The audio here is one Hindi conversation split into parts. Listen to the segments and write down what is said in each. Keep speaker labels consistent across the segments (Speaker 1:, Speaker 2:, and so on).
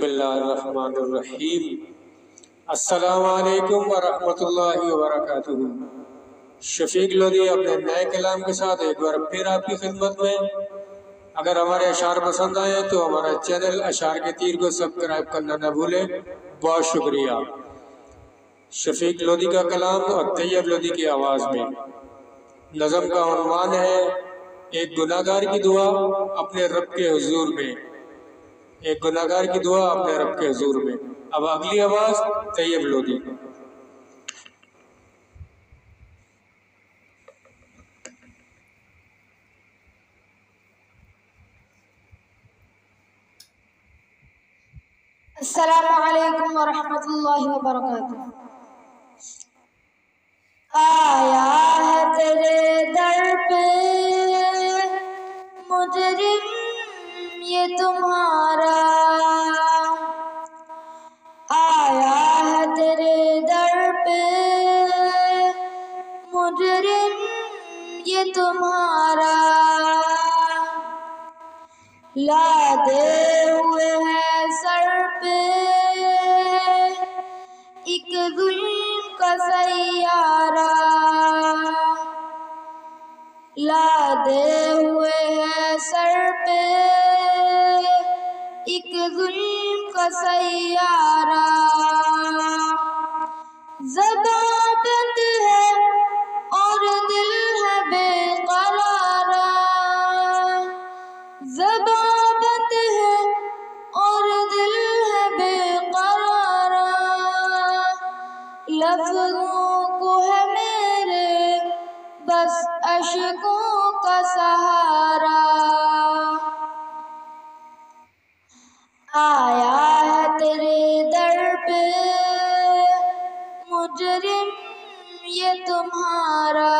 Speaker 1: बिस्मिल्लाहिर्रहमानिर्रहीम। अस्सलामु अलैकुम वरहमतुल्लाहि वबरकातुहू। शफीक लोधी अपने नए कलाम के साथ एक बार फिर आपकी खिदमत में। अगर हमारे अशार पसंद आए तो हमारा चैनल अशार के तीर को सब्सक्राइब करना न भूलें। बहुत शुक्रिया। शफीक लोधी का कलाम और तैयब लोधी की आवाज़ में। नज़म का उन्वान है एक गुनाहगार की दुआ अपने रब के हुजूर में। एक गुनाहगार की दुआ अपने रब के हुजूर में। अब अगली आवाज़ तैयब लोधी।
Speaker 2: अस्सलामु अलैकुम वरहमतुल्लाहि वबरकातुहू। आया है तेरे दर पे मुजरिम ये तुम्हारा, आया है तेरे दर पे मुजरिम ये तुम्हारा। लादे हुए हैं सर पे एक जुल्म का सैयारा, लादे हुए हैं सर पे एक जुल्म का सैयारा। ज़बां बंद है और दिल है बेक़रारा, ज़बां बंद है और दिल है बेक़रारा। लफ्ज़ों को है मेरे बस अश्कों का सहारा। आया है तेरे दर पे मुजरिम ये तुम्हारा।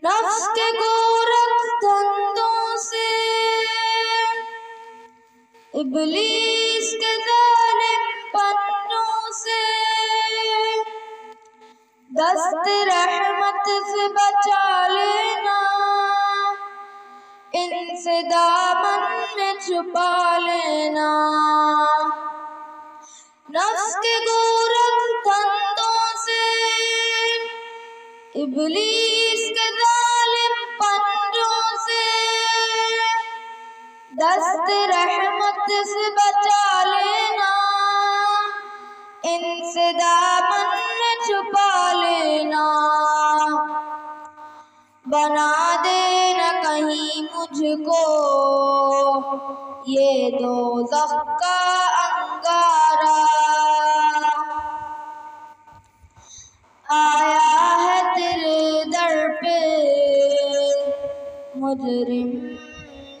Speaker 2: नफ्स के गोरख धंधों से इब्लीस के जालिम पन्नों से दस्त रहमत से बचा लेना, इनसे दामन में छुपा लेना। नफ्स के गोरख धंधों से इब्लीस के जालिम पन्नों से दस्त रहमत से बचा लेना, इनसे दामन में छुपा लेना। बना देना कहीं मुझको ये दोज़ख का अंगारा। आया है तेरे दर पे मुजरिम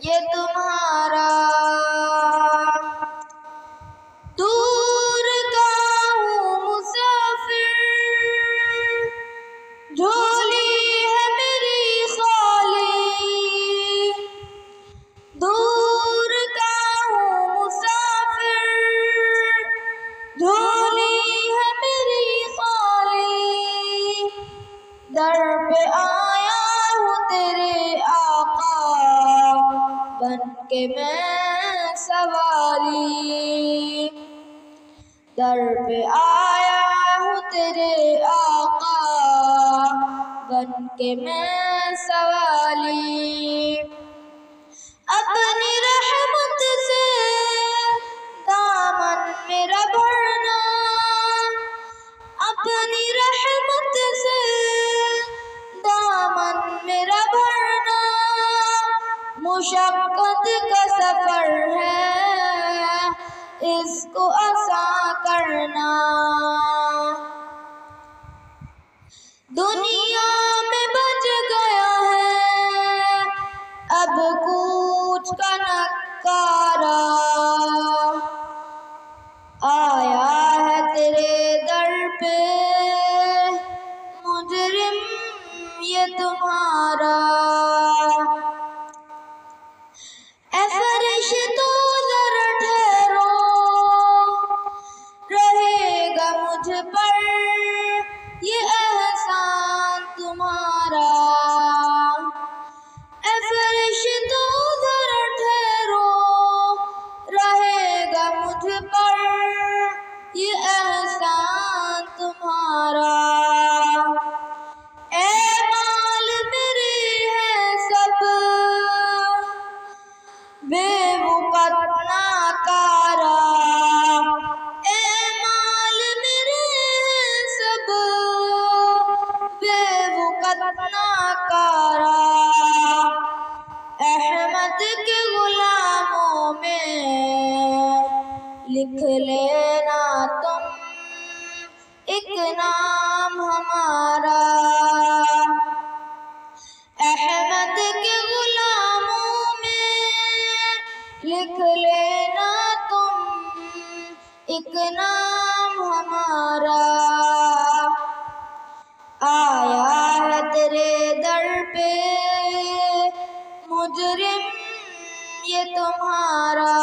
Speaker 2: ये तुम्हारा। दूर का हूँ मुसाफिर झोली है मेरी खाली, दूर का हूँ मुसाफिर झोली है मेरी खाली। दर पे आया हूँ तेरे आका बन के मैं सवारी। दर पे आया हूँ तेरे आका बन के मैं सवाली। अपनी रहमत से दामन मेरा भरना, अपनी रहमत से दामन मेरा भरना। मुशक्क़त का सफ़र है इसको आसान करना। दुनिया में बच गया है अब कूच का नकारा। आया है तेरे दर पे मुजरिम ये तुम्हारा। ऐ फरिश्तो ज़रा ठहरो रहेगा मुझ पर ये एहसान तुम्हारा। ऐ फरिश्तो ज़रा ठहरो लिख लेना तुम एक नाम हमारा। अहमद के गुलामों में लिख लेना तुम एक नाम हमारा। आया है तेरे दर पे मुजरिम ये तुम्हारा।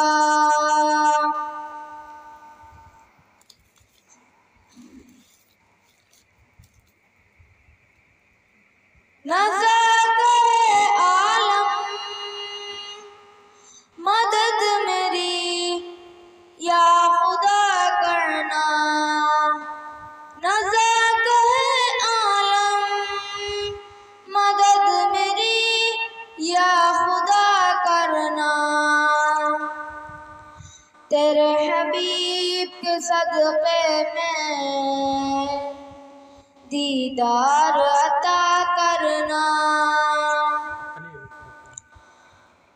Speaker 2: नज़ाक़े आलम मदद मेरी या खुदा करना। नज़ाक़े आलम मदद मेरी या खुदा करना। तेरे हबीब के सदक़े में दीदार अता करना।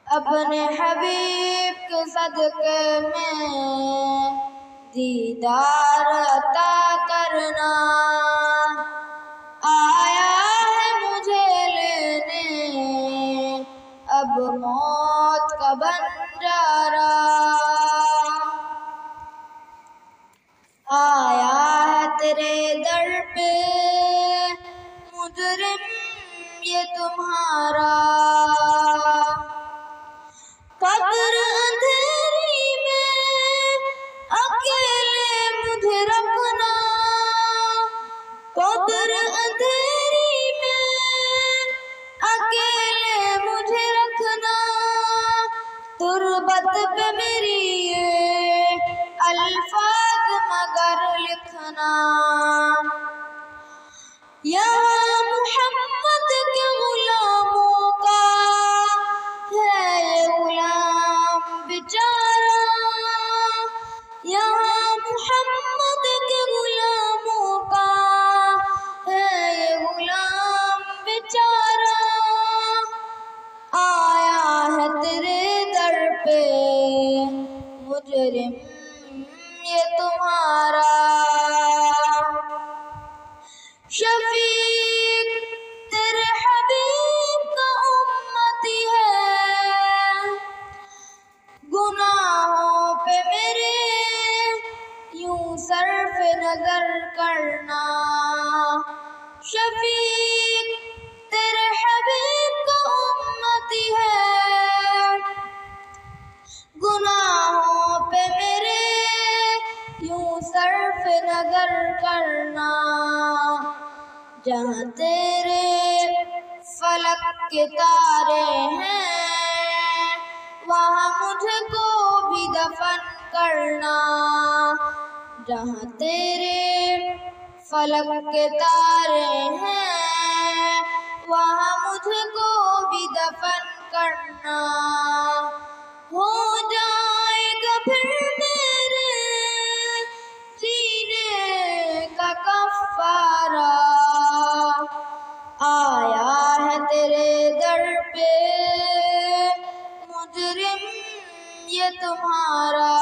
Speaker 2: अपने हबीब के सदक़े में दीदार अता करना। आया है मुझे लेने अब मौत का बंजारा। आया है तेरे दर पे मुजरिम ये तुम्हारा। कब्र अंधेरी में अकेले मुझे रखना। कब्र अंधेरी में अकेले मुझे रखना। तुरबत पे मेरी ये अल्फाज मगर लिखना। यहाँ मुहम्मद के गुलामों का है ये गुलाम बेचारा। यहाँ मुहम्मद के गुलामों का है ये गुलाम बेचारा। आया है तेरे दर पे मुजरिम ये तुम्हारा। शफीक तेरे हबीब का उम्मती है गुनाहों पे मेरे यूं सर्फ नजर करना। शफीक तेरे हबीब का उम्मती है गुनाहों पे मेरे यूं सर्फ नजर करना। जहाँ तेरे फलक के तारे हैं वहाँ मुझको भी दफन करना। जहाँ तेरे फलक के तारे हैं वहाँ मुझको भी दफन करना। हो जाएगा फिर मेरे सीने का कफ़ारा। आया है तेरे दर पे मुजरिम ये तुम्हारा।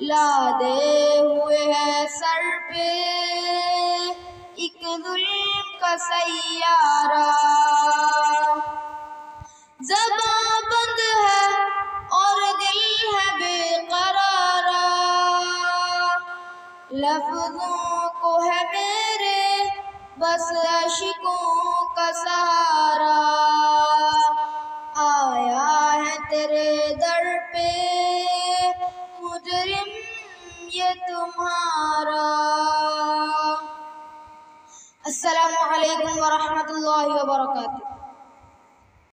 Speaker 2: लादे हुए है सर पे एक जुल्म का सैयारा। ज़बां बंद है और दिल है बेकरारा। लफ्ज़ों को है मेरे बस आशिकों का सहारा। आया है तेरे दर पे मुजरिम ये तुम्हारा। अस्सलामु अलैकुम व रहमतुल्लाहि व बरकातुहू।